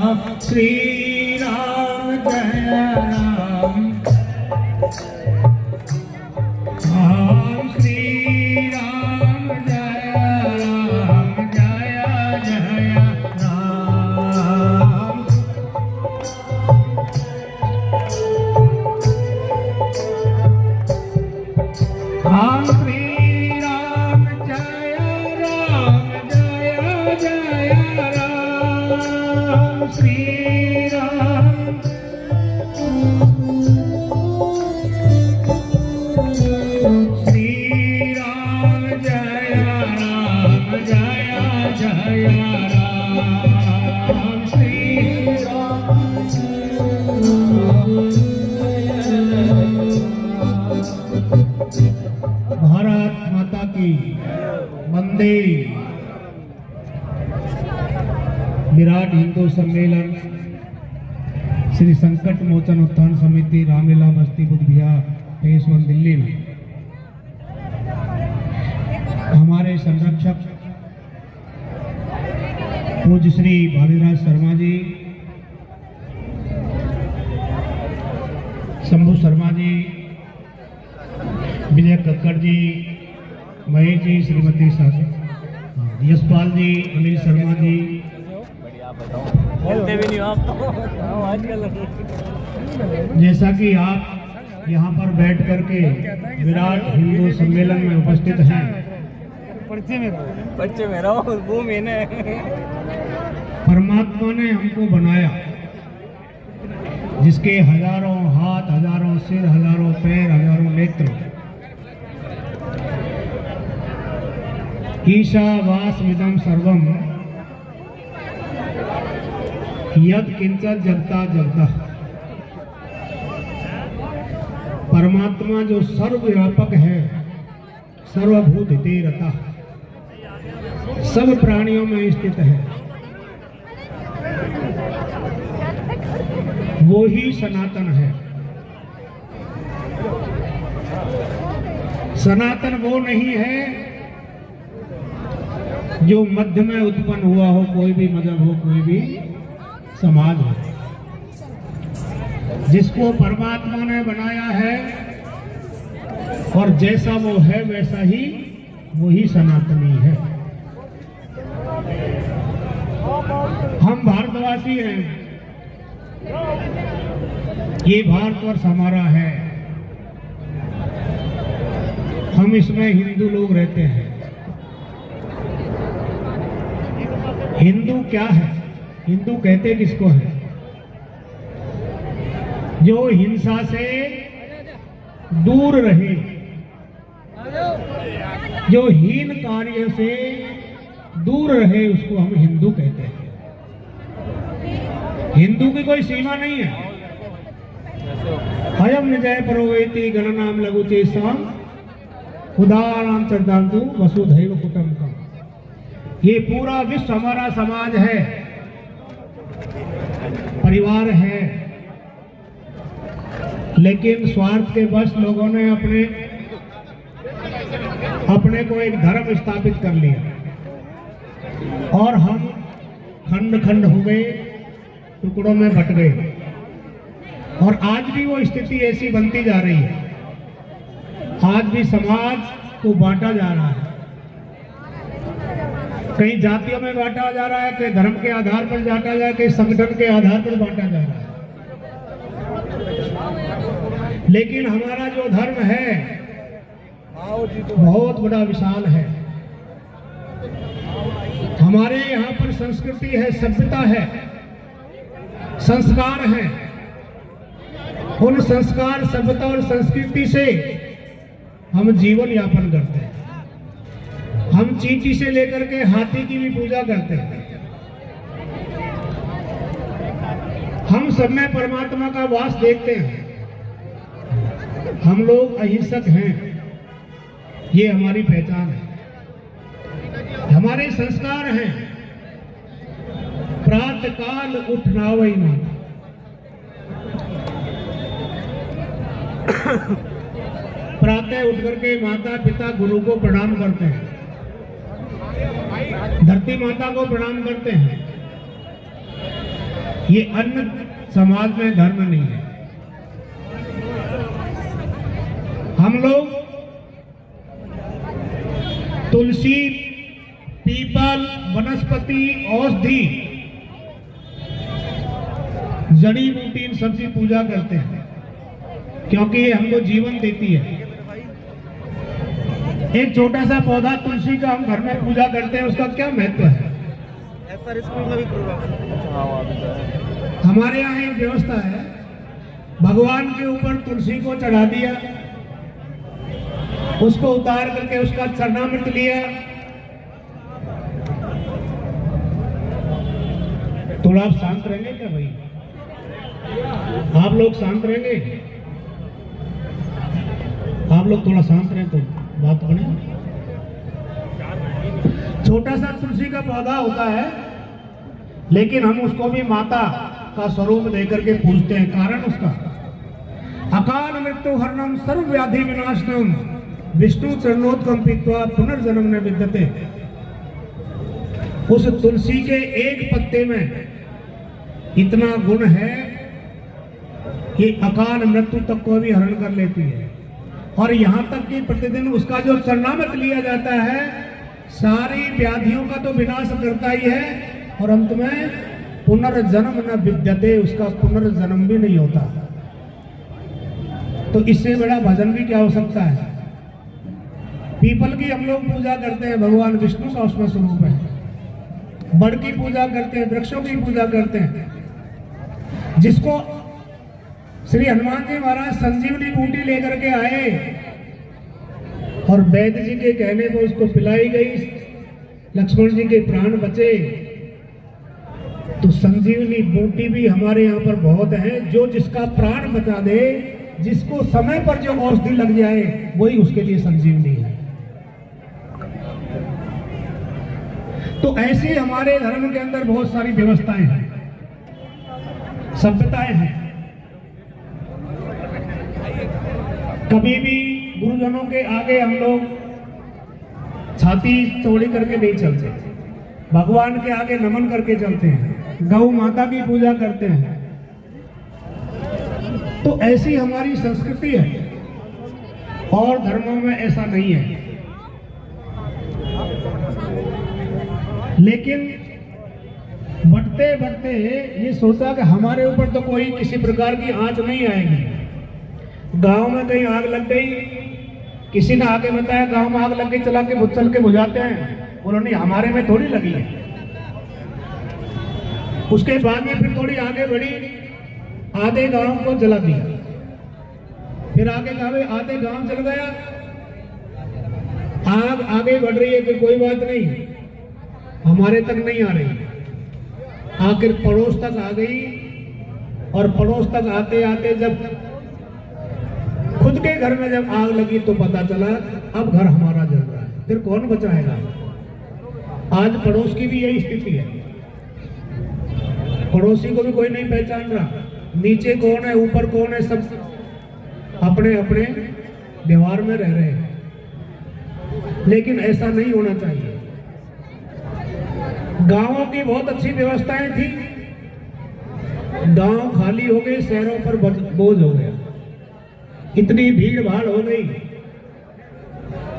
श्री राम जय राम, राम श्री राम जय राम, जय जय राम। राम श्री राम जय राम, जय जय राम। श्री राम जय राम, जय जय राम। श्री राम भारत माता की वंदे। विराट हिंदू सम्मेलन श्री संकट मोचन उत्थान समिति रामलीला बस्ती बुद्ध विहार फेस 1 दिल्ली में हमारे संरक्षक पूज्य श्री भावीराज शर्मा जी, शंभू शर्मा जी, विजय कक्कड़ जी, महेश जी, श्रीमती यशपाल जी, अनिल शर्मा जी। बोलते भी नहीं आप तो जैसा कि आप यहाँ पर बैठ करके विराट हिंदू सम्मेलन में उपस्थित हैं, बच्चे मेरा वो मैंने परमात्मा ने हमको बनाया, जिसके हजारों हाथ, हजारों सिर, हजारों पैर, हजारों नेत्र। ईशावास्मिदं सर्वम यद किंचित जगता जगता। परमात्मा जो सर्वव्यापक है, सर्वभूत हिते रता, सब प्राणियों में स्थित है, वो ही सनातन है। सनातन वो नहीं है जो मध्य में उत्पन्न हुआ हो, कोई भी मजहब हो, कोई भी समाज हो। जिसको परमात्मा ने बनाया है और जैसा वो है वैसा ही वही सनातनी है। हम भारतवासी हैं, ये भारतवर्ष हमारा है, हम इसमें हिंदू लोग रहते हैं। हिंदू क्या है? हिंदू कहते किसको है? जो हिंसा से दूर रहे, जो हीन कार्य से दूर रहे, उसको हम हिंदू कहते हैं। हिंदू की कोई सीमा नहीं है। अयम निजय परोवेति गणनाम लघुचे साम खुदाराम चर्दांतु वसुधैव कुटुंबकम। ये पूरा विश्व हमारा समाज है, परिवार है, लेकिन स्वार्थ के वश लोगों ने अपने को एक धर्म स्थापित कर लिया और हम खंड खंड हो गए, टुकड़ों में बट गए। और आज भी वो स्थिति ऐसी बनती जा रही है। आज भी समाज को बांटा जा रहा है, कई जातियों में बांटा जा रहा है, कई धर्म के आधार पर बांटा जा रहा है, कई संगठन के आधार पर बांटा जा रहा है। लेकिन हमारा जो धर्म है बहुत बड़ा विशाल है। हमारे यहाँ पर संस्कृति है, सभ्यता है, संस्कार है। उन संस्कार, सभ्यता और संस्कृति से हम जीवन यापन करते हैं। हम चींटी से लेकर के हाथी की भी पूजा करते हैं। हम सब में परमात्मा का वास देखते हैं। हम लोग अहिंसक हैं, ये हमारी पहचान है, हमारे संस्कार हैं। प्रातः काल उठना वही माता, प्रातः उठ करके माता पिता गुरु को प्रणाम करते हैं, धरती माता को प्रणाम करते हैं, ये अन्य समाज में धर्म नहीं है। हम लोग तुलसी, पीपल, वनस्पति, औषधि, जड़ी बूटी, इन सबकी पूजा करते हैं क्योंकि ये हमको जीवन देती है। एक छोटा सा पौधा तुलसी का हम घर में पूजा करते हैं, उसका क्या महत्व है? स्कूल में भी हमारे यहाँ एक व्यवस्था है, भगवान के ऊपर तुलसी को चढ़ा दिया, उसको उतार करके उसका चरणामृत लिया, थोड़ा आप शांत रहेंगे क्या भाई? आप लोग शांत रहेंगे? आप लोग थोड़ा शांत रहे तो बात बने। छोटा सा तुलसी का पौधा होता है, लेकिन हम उसको भी माता का स्वरूप देकर के पूजते हैं। कारण उसका अकाल मृत्यु हरणम सर्व व्याधि विनाशनम विष्णु चरणोत्कम पीत्वा पुनर्जन्म न विद्यते। उस तुलसी के एक पत्ते में इतना गुण है कि अकाल मृत्यु तक को भी हरण कर लेती है। और यहाँ तक कि प्रतिदिन उसका जो चरणामृत लिया जाता है, सारी व्याधियों का तो विनाश करता ही है, और अंत में पुनर्जन्म न विद्यते, उसका पुनर्जन्म भी नहीं होता। तो इससे बड़ा भजन भी क्या हो सकता है? पीपल की हम लोग पूजा करते हैं, भगवान विष्णु का उसमें स्वरूप है। बड़ की पूजा करते हैं, वृक्षों की पूजा करते हैं। जिसको श्री हनुमान जी महाराज संजीवनी बूटी लेकर के आए और वैद्य जी के कहने पर उसको पिलाई गई, लक्ष्मण जी के प्राण बचे। तो संजीवनी बूटी भी हमारे यहाँ पर बहुत है। जो जिसका प्राण बचा दे, जिसको समय पर जो औषधि लग जाए, वही उसके लिए संजीवनी है। तो ऐसे हमारे धर्म के अंदर बहुत सारी व्यवस्थाएं हैं, सभ्यताएं हैं। कभी भी गुरुजनों के आगे हम लोग छाती चौड़ी करके नहीं चलते, भगवान के आगे नमन करके चलते हैं, गौ माता की पूजा करते हैं। तो ऐसी हमारी संस्कृति है, और धर्मों में ऐसा नहीं है। लेकिन बढ़ते बढ़ते ये सोचा कि हमारे ऊपर तो कोई किसी प्रकार की आंच नहीं आएगी। गांव में कहीं आग लग गई, किसी ने आके बताया गांव में आग लग गई, चला के चल के बुझाते हैं। बोलो नहीं, हमारे में थोड़ी लगी है। उसके बाद में फिर थोड़ी आगे बढ़ी, आधे गांव को जला दिया। फिर आगे कहा आधे गांव जल गया, आग आगे बढ़ रही है कि कोई बात नहीं, हमारे तक नहीं आ रही। आखिर पड़ोस तक आ गई, और पड़ोस तक आते आते जब खुद के घर में जब आग लगी तो पता चला अब घर हमारा जल रहा है। फिर कौन बचाएगा? आज पड़ोस की भी यही स्थिति है। पड़ोसी को भी कोई नहीं पहचान रहा, नीचे कौन है ऊपर कौन है, सब अपने अपने व्यवहार में रह रहे हैं। लेकिन ऐसा नहीं होना चाहिए। गांवों की बहुत अच्छी व्यवस्थाएं थी, गांव खाली हो गए, शहरों पर बोझ हो गया। इतनी भीड़ भाड़ हो गई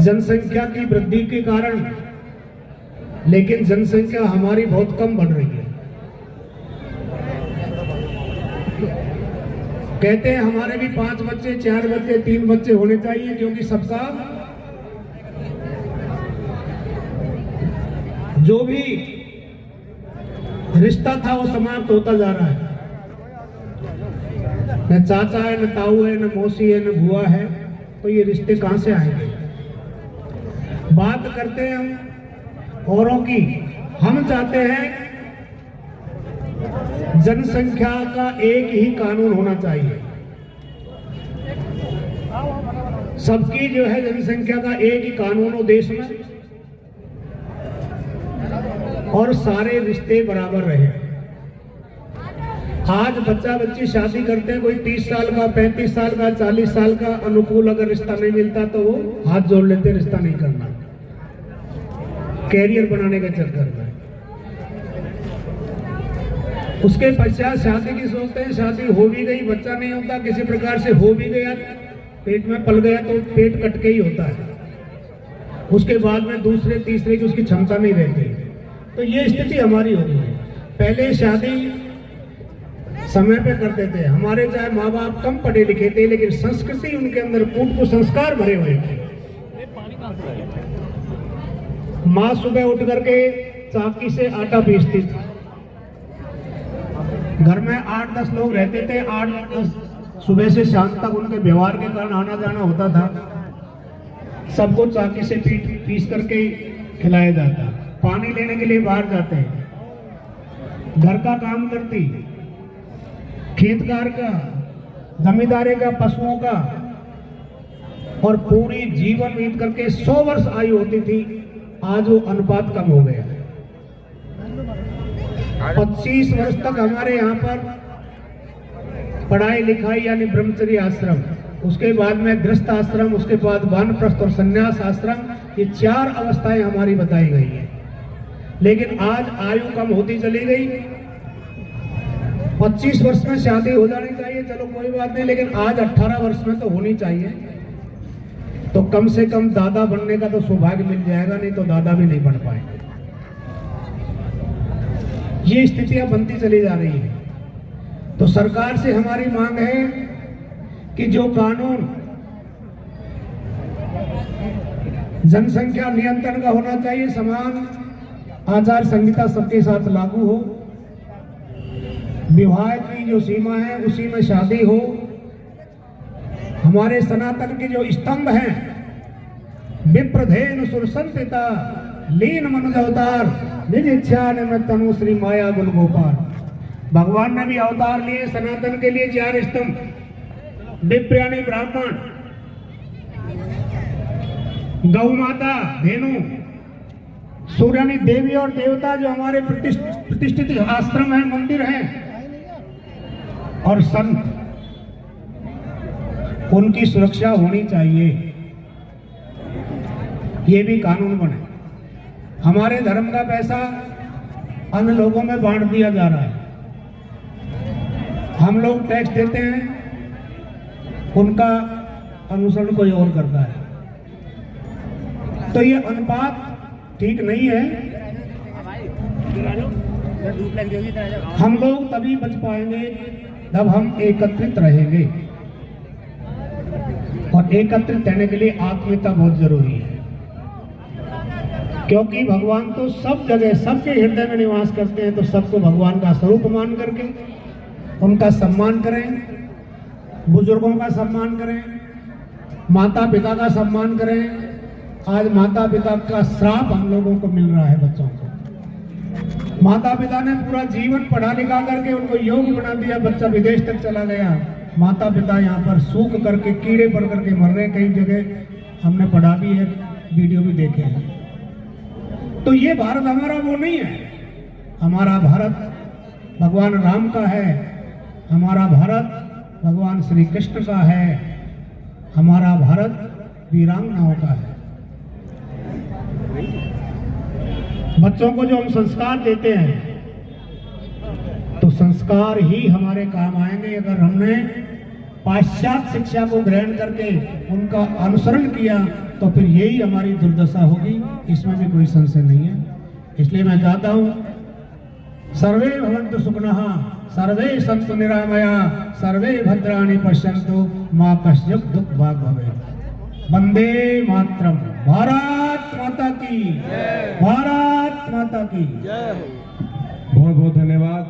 जनसंख्या की वृद्धि के कारण, लेकिन जनसंख्या हमारी बहुत कम बढ़ रही है। कहते हैं हमारे भी 5 बच्चे, 4 बच्चे, 3 बच्चे होने चाहिए, क्योंकि सबका जो भी रिश्ता था वो समाप्त होता जा रहा है। न चाचा है, न ताऊ है, न मौसी है, न बुआ है, तो ये रिश्ते कहां से आएंगे? बात करते हैं हम औरों की, हम चाहते हैं जनसंख्या का एक ही कानून होना चाहिए। सबकी जो है जनसंख्या का एक ही कानून हो देश में, और सारे रिश्ते बराबर रहे। आज बच्चा बच्ची शादी करते हैं, कोई 30 साल का, 35 साल का, 40 साल का, अनुकूल अगर रिश्ता नहीं मिलता तो वो हाथ जोड़ लेते, रिश्ता नहीं करना, कैरियर बनाने के चक्कर में। उसके पश्चात शादी की सोचते हैं, शादी हो भी गई, बच्चा नहीं होता, किसी प्रकार से हो भी गया, पेट में पल गया तो पेट कट के ही होता है। उसके बाद में दूसरे तीसरे की उसकी क्षमता नहीं रहती। तो ये स्थिति हमारी हो गई है। पहले शादी समय पे करते थे, हमारे चाहे माँ बाप कम पढ़े लिखे थे, लेकिन संस्कृति उनके अंदर कूट को संस्कार भरे हुए थे। माँ सुबह उठ करके चाकी से आटा पीसती थी। घर में 8-10 लोग रहते थे, 8-10 सुबह से शाम तक उनके व्यवहार के कारण आना जाना होता था। सबको चाकी से पीस करके खिलाया जाता। पानी लेने के लिए बाहर जाते, घर का काम करती, खेतकार का, जमींदारी का, पशुओं का, और पूरी जीवन बीत करके 100 वर्ष आयु होती थी। आज वो अनुपात कम हो गया। 25 वर्ष तक हमारे यहाँ पर पढ़ाई लिखाई यानी ब्रह्मचर्य आश्रम, उसके बाद में गृहस्थ आश्रम, उसके बाद वानप्रस्थ और संन्यास आश्रम, ये 4 अवस्थाएं हमारी बताई गई है। लेकिन आज आयु कम होती चली गई। 25 वर्ष में शादी हो जानी चाहिए, चलो कोई बात नहीं, लेकिन आज 18 वर्ष में तो होनी चाहिए। तो कम से कम दादा बनने का तो सौभाग्य मिल जाएगा, नहीं तो दादा भी नहीं बन पाएंगे। ये स्थितियां बनती चली जा रही है। तो सरकार से हमारी मांग है कि जो कानून जनसंख्या नियंत्रण का होना चाहिए, समान आचार संहिता सबके साथ लागू हो, विवाह की जो सीमा है उसी में शादी हो, हमारे सनातन के जो स्तंभ हैं, विप्रधेन सुरसंपिता लीन मनुज अवतार निज इच्छा निमित्त तनु श्री माया गुण गोपाल। भगवान ने भी अवतार लिए सनातन के लिए 4 स्तंभ, विप्र यानी ब्राह्मण, गौ माता धेनु, सूर्य यानी देवी और देवता जो हमारे प्रतिष्ठित आश्रम है, मंदिर है, और संत, उनकी सुरक्षा होनी चाहिए। ये भी कानून बने। हमारे धर्म का पैसा अन्य लोगों में बांट दिया जा रहा है। हम लोग टैक्स देते हैं, उनका अनुसरण कोई और करता है। तो ये अनुपात ठीक नहीं है। हम लोग तभी बच पाएंगे जब हम एकत्रित रहेंगे, और एकत्रित रहने के लिए आत्मीयता बहुत जरूरी है। क्योंकि भगवान तो सब जगह सबके हृदय में निवास करते हैं। तो सबको भगवान का स्वरूप मान करके उनका सम्मान करें, बुजुर्गों का सम्मान करें, माता पिता का सम्मान करें। आज माता पिता का श्राप हम लोगों को मिल रहा है बच्चों को। माता पिता ने पूरा जीवन पढ़ा लिखा करके उनको योग्य बना दिया, बच्चा विदेश तक चला गया, माता पिता यहाँ पर सूख करके कीड़े पड़ करके मर रहे। कई जगह हमने पढ़ा भी है, वीडियो भी देखे हैं। तो ये भारत हमारा वो नहीं है। हमारा भारत भगवान राम का है, हमारा भारत भगवान श्री कृष्ण का है, हमारा भारत वीरांगनाओं का है। बच्चों को जो हम संस्कार देते हैं, तो संस्कार ही हमारे काम आएंगे। अगर हमने पाश्चात्य शिक्षा को ग्रहण करके उनका अनुसरण किया तो फिर यही हमारी दुर्दशा होगी, इसमें भी कोई संशय नहीं है। इसलिए मैं चाहता हूं, सर्वे भवन्तु सुखिनः, सर्वे सन्तु निरामया, सर्वे भद्राणि पश्यन्तु, मा कश्चित् दुःख भाग् भवेत्। वंदे मातरम। भारत माता की, भारत माता की। बहुत बहुत धन्यवाद।